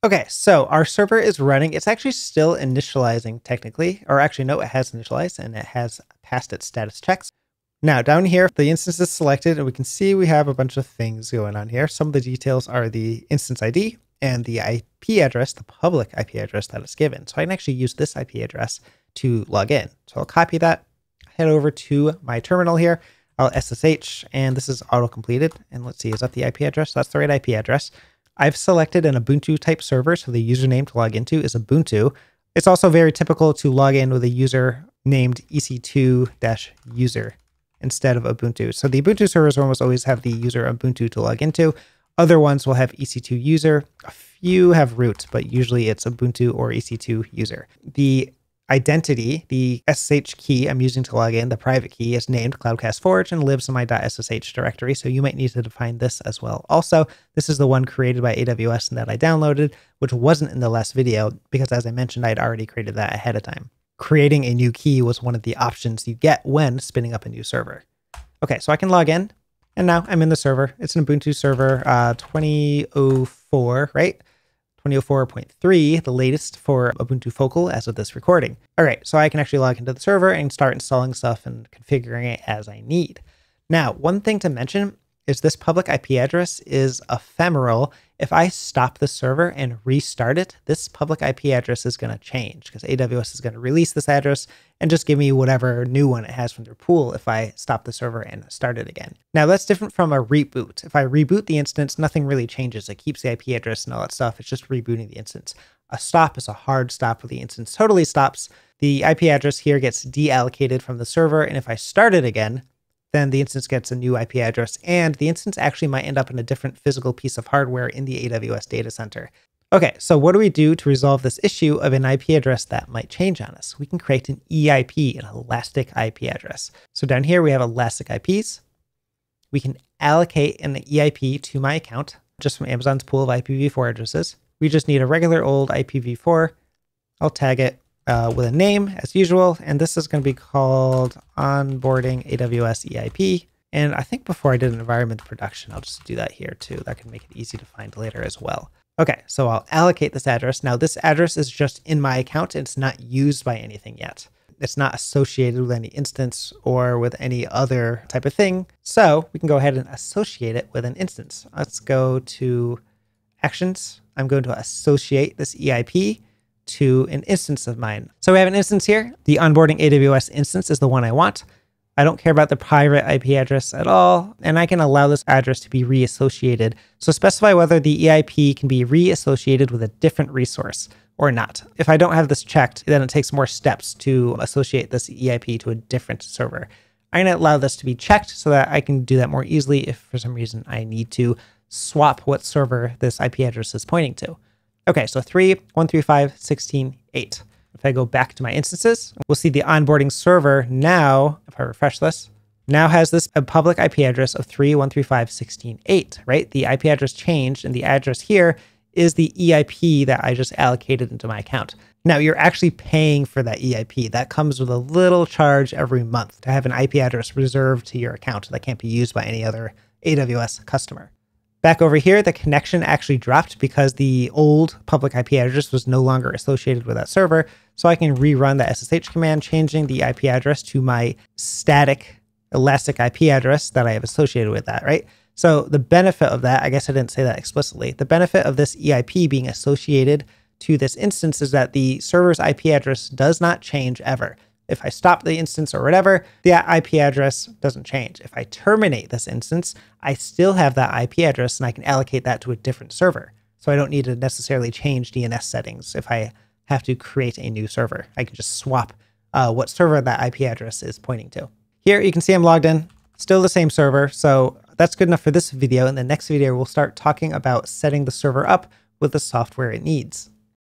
Okay, so our server is running. It's actually still initializing technically, or actually no, it has initialized and it has passed its status checks. Now down here, the instance is selected and we can see we have a bunch of things going on here. Some of the details are the instance ID and the IP address, the public IP address that is given. So I can actually use this IP address to log in. So I'll copy that, head over to my terminal here. I'll SSH, and this is auto-completed. And let's see, is that the IP address? That's the right IP address. I've selected an Ubuntu type server, so the username to log into is Ubuntu. It's also very typical to log in with a user named ec2-user instead of Ubuntu. So the Ubuntu servers almost always have the user Ubuntu to log into. Other ones will have ec2-user. A few have root, but usually it's Ubuntu or ec2-user. The identity, the SSH key I'm using to log in, the private key, is named Cloudcast Forge and lives in my .ssh directory, so you might need to define this as well. Also, this is the one created by AWS and that I downloaded, which wasn't in the last video because, as I mentioned, I'd already created that ahead of time. Creating a new key was one of the options you get when spinning up a new server. Okay, so I can log in, and now I'm in the server. It's an Ubuntu server 2004, right? 2004.3, the latest for Ubuntu Focal as of this recording. All right, so I can actually log into the server and start installing stuff and configuring it as I need. Now, one thing to mention is this public IP address is ephemeral. If I stop the server and restart it, this public IP address is going to change because AWS is going to release this address and just give me whatever new one it has from their pool if I stop the server and start it again. Now, that's different from a reboot. If I reboot the instance, nothing really changes. It keeps the IP address and all that stuff. It's just rebooting the instance. A stop is a hard stop where the instance totally stops. The IP address here gets deallocated from the server, and if I start it again, then the instance gets a new IP address, and the instance actually might end up in a different physical piece of hardware in the AWS data center. Okay, so what do we do to resolve this issue of an IP address that might change on us? We can create an EIP, an elastic IP address. So down here we have elastic IPs. We can allocate an EIP to my account just from Amazon's pool of IPv4 addresses. We just need a regular old IPv4. I'll tag it with a name as usual, and this is going to be called onboarding AWS EIP. And I think before I did an environment production, I'll just do that here too. That can make it easy to find later as well. Okay, so I'll allocate this address. Now this address is just in my account. It's not used by anything yet. It's not associated with any instance or with any other type of thing. So we can go ahead and associate it with an instance. Let's go to actions. I'm going to associate this EIP to an instance of mine. So we have an instance here. The onboarding AWS instance is the one I want. I don't care about the private IP address at all, and I can allow this address to be reassociated. So specify whether the EIP can be reassociated with a different resource or not. If I don't have this checked, then it takes more steps to associate this EIP to a different server. I'm going to allow this to be checked so that I can do that more easily if for some reason I need to swap what server this IP address is pointing to. Okay, so 3.135.16.8. If I go back to my instances, we'll see the onboarding server now, if I refresh this, now has this public IP address of 3.135.16.8, right? The IP address changed, and the address here is the EIP that I just allocated into my account. Now, you're actually paying for that EIP. That comes with a little charge every month to have an IP address reserved to your account that can't be used by any other AWS customer. Back over here, the connection actually dropped because the old public IP address was no longer associated with that server. So I can rerun the SSH command, changing the IP address to my static elastic IP address that I have associated with that, right? So the benefit of that, I guess I didn't say that explicitly. The benefit of this EIP being associated to this instance is that the server's IP address does not change ever. If I stop the instance or whatever, the IP address doesn't change. If I terminate this instance, I still have that IP address and I can allocate that to a different server. So I don't need to necessarily change DNS settings if I have to create a new server. I can just swap what server that IP address is pointing to. Here you can see I'm logged in, still the same server. So that's good enough for this video. In the next video, we'll start talking about setting the server up with the software it needs.